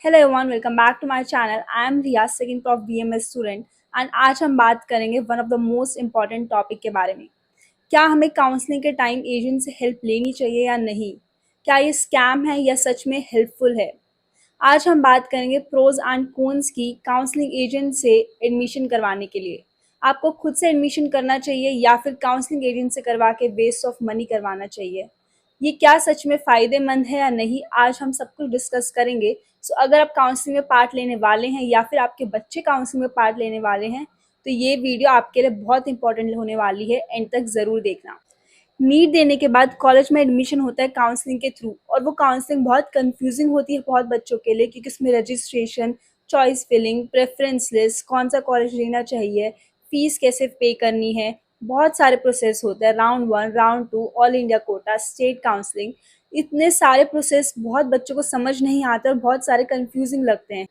Hello everyone, welcome back to my channel. I am Riya, second prof BMS student and आज हम बात करेंगे one of the most important topic के बारे में। क्या हमें काउंसलिंग के टाइम एजेंट से हेल्प लेनी चाहिए या नहीं? क्या ये स्कैम है या सच में हेल्पफुल है? आज हम बात करेंगे प्रोज एंड कॉन्स की काउंसलिंग एजेंट से एडमिशन करवाने के लिए। आपको खुद से एडमिशन करना चाहिए या फिर काउंसलिंग एजेंट से करवा के वेस्ट ऑफ मनी करवाना चाहिए? ये क्या सच में फ़ायदेमंद है या नहीं, आज हम सब कुछ डिस्कस करेंगे। सो अगर आप काउंसलिंग में पार्ट लेने वाले हैं या फिर आपके बच्चे काउंसलिंग में पार्ट लेने वाले हैं तो ये वीडियो आपके लिए बहुत इंपॉर्टेंट होने वाली है, एंड तक ज़रूर देखना। नीट देने के बाद कॉलेज में एडमिशन होता है काउंसलिंग के थ्रू, और वो काउंसलिंग बहुत कंफ्यूजिंग होती है बहुत बच्चों के लिए, क्योंकि उसमें registration, choice filling, preference list, कौन सा कॉलेज लेना चाहिए, फीस कैसे पे करनी है, बहुत सारे प्रोसेस होते हैं। Round 1, round 2, all India quota, state counselling, इतने सारे प्रोसेस बहुत बच्चों को समझ नहीं आते और बहुत सारे कंफ्यूजिंग लगते हैं।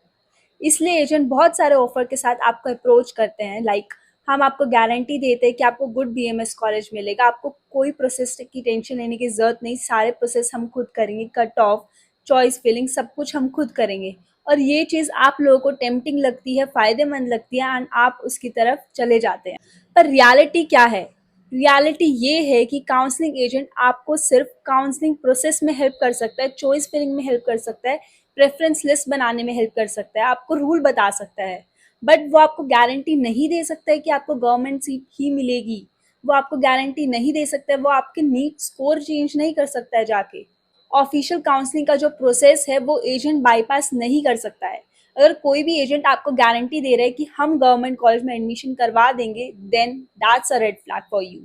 इसलिए एजेंट बहुत सारे ऑफर के साथ आपको अप्रोच करते हैं, लाइक हम आपको गारंटी देते हैं कि आपको गुड बीएमएस कॉलेज मिलेगा, आपको कोई प्रोसेस की टेंशन लेने की ज़रूरत नहीं, सारे प्रोसेस हम खुद करेंगे, कट ऑफ, चॉइस फिलिंग, सब कुछ हम खुद करेंगे। और ये चीज़ आप लोगों को टेम्पटिंग लगती है, फ़ायदेमंद लगती है, एंड आप उसकी तरफ चले जाते हैं। पर रियलिटी क्या है? रियलिटी ये है कि काउंसलिंग एजेंट आपको सिर्फ काउंसलिंग प्रोसेस में हेल्प कर सकता है, चॉइस फिलिंग में हेल्प कर सकता है, प्रेफरेंस लिस्ट बनाने में हेल्प कर सकता है, आपको रूल बता सकता है, बट वो आपको गारंटी नहीं दे सकता है कि आपको गवर्नमेंट सीट ही मिलेगी। वो आपको गारंटी नहीं दे सकता है, वो आपके नीट स्कोर चेंज नहीं कर सकता है जाके। ऑफिशियल काउंसलिंग का जो प्रोसेस है वो एजेंट बाईपास नहीं कर सकता है। अगर कोई भी एजेंट आपको गारंटी दे रहा है कि हम गवर्नमेंट कॉलेज में एडमिशन करवा देंगे, then that's a red flag for you.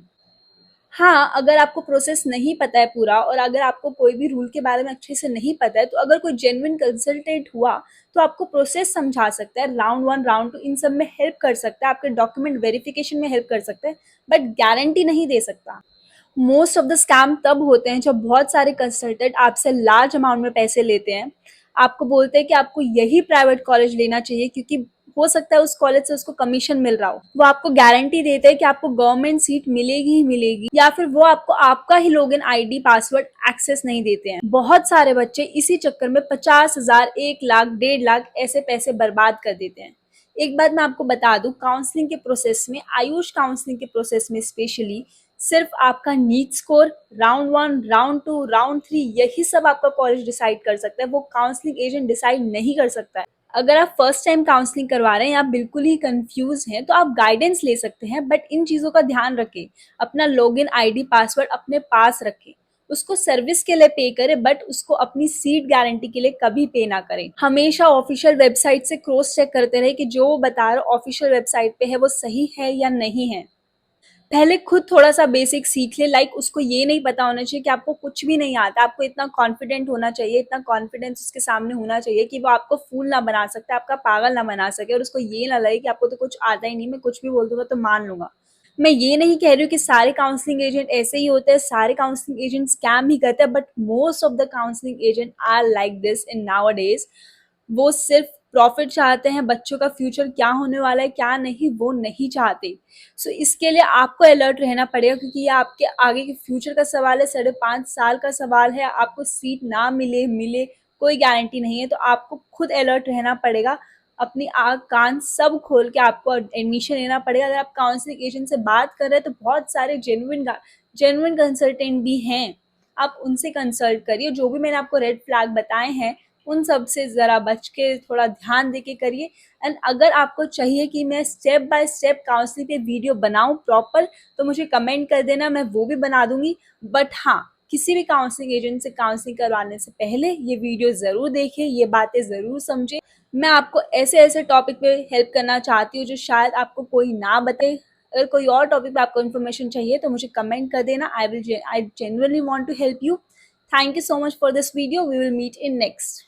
हाँ, अगर आपको प्रोसेस नहीं पता है पूरा, और अगर आपको कोई भी रूल के बारे में अच्छे से नहीं पता है, तो अगर कोई जेन्युइन कंसल्टेंट हुआ तो आपको प्रोसेस समझा सकता है, राउंड 1, राउंड 2 इन सब में हेल्प कर सकता है, आपके डॉक्यूमेंट वेरिफिकेशन में हेल्प कर सकता है, बट गारंटी नहीं दे सकता। मोस्ट ऑफ द स्कैम तब होते हैं जब बहुत सारे कंसल्टेंट आपसे लार्ज अमाउंट में पैसे लेते हैं। आपको बोलते हैं कि आपको यही प्राइवेट कॉलेज लेना चाहिए क्योंकि हो सकता है उस कॉलेज से उसको कमीशन मिल रहा हो। वो आपको गारंटी देते हैं कि आपको गवर्नमेंट सीट मिलेगी ही मिलेगी, या फिर वो आपको आपका ही लॉगिन आईडी पासवर्ड एक्सेस नहीं देते हैं। बहुत सारे बच्चे इसी चक्कर में 50,000, 1 लाख, 1.5 लाख ऐसे पैसे बर्बाद कर देते हैं। एक बात मैं आपको बता दूं, काउंसलिंग के प्रोसेस में, आयुष काउंसलिंग के प्रोसेस में स्पेशली, सिर्फ आपका NEET score, round 1, round 2, round 3, यही सब आपका कॉलेज डिसाइड कर सकता है, वो काउंसलिंग एजेंट डिसाइड नहीं कर सकता है। अगर आप फर्स्ट टाइम काउंसलिंग करवा रहे हैं या आप बिल्कुल ही कंफ्यूज हैं तो आप गाइडेंस ले सकते हैं, बट इन चीज़ों का ध्यान रखें। अपना लॉगिन आईडी पासवर्ड अपने पास रखें, उसको सर्विस के लिए पे करें, बट उसको अपनी सीट गारंटी के लिए कभी पे ना करें। हमेशा ऑफिशियल वेबसाइट से क्रॉस चेक करते रहे कि जो वो बता रहे ऑफिशियल वेबसाइट पे है वो सही है या नहीं है। पहले खुद थोड़ा-सा बेसिक सीख ले, लाइक उसको ये नहीं पता होना चाहिए कि आपको कुछ भी नहीं आता, आपको इतना कॉन्फिडेंट होना चाहिए, इतना कॉन्फिडेंस उसके सामने होना चाहिए कि वो आपको फूल ना बना सकता, आपका पागल ना बना सके, और उसको ये ना लगे कि आपको तो कुछ आता ही नहीं, मैं कुछ भी बोल दूँगा तो मान लूँगा। मैं ये नहीं कह रही हूँ कि सारे काउंसलिंग एजेंट ऐसे ही होते हैं, सारे काउंसलिंग एजेंट स्कैम ही करते हैं, but most of the counselling agent are like this in nowadays. वो सिर्फ प्रॉफिट चाहते हैं, बच्चों का फ्यूचर क्या होने वाला है क्या नहीं वो नहीं चाहते। सो इसके लिए आपको अलर्ट रहना पड़ेगा, क्योंकि ये आपके आगे के फ्यूचर का सवाल है, 5.5 साल का सवाल है। आपको सीट ना मिले मिले कोई गारंटी नहीं है, तो आपको खुद अलर्ट रहना पड़ेगा। अपनी आँख कान सब खोल के आपको एडमिशन लेना पड़ेगा। अगर आप काउंसलिंग एजेंट से बात कर रहे हैं तो बहुत सारे जेन्युइन कंसल्टेंट भी हैं, आप उनसे कंसल्ट करिए। जो भी मैंने आपको रेड फ्लैग बताए हैं उन सब से ज़रा बच के, थोड़ा ध्यान दे के करिए। एंड अगर आपको चाहिए कि मैं स्टेप बाय स्टेप काउंसलिंग पे वीडियो बनाऊं प्रॉपर, तो मुझे कमेंट कर देना, मैं वो भी बना दूंगी। बट हाँ, किसी भी काउंसलिंग एजेंट से काउंसलिंग करवाने से पहले ये वीडियो ज़रूर देखें, ये बातें ज़रूर समझें। मैं आपको ऐसे ऐसे टॉपिक पे हेल्प करना चाहती हूँ जो शायद आपको कोई ना बताए। अगर कोई और टॉपिक पे आपको इन्फॉर्मेशन चाहिए तो मुझे कमेंट कर देना, I genuinely want to help you. Thank you so much for this video. We will meet in next.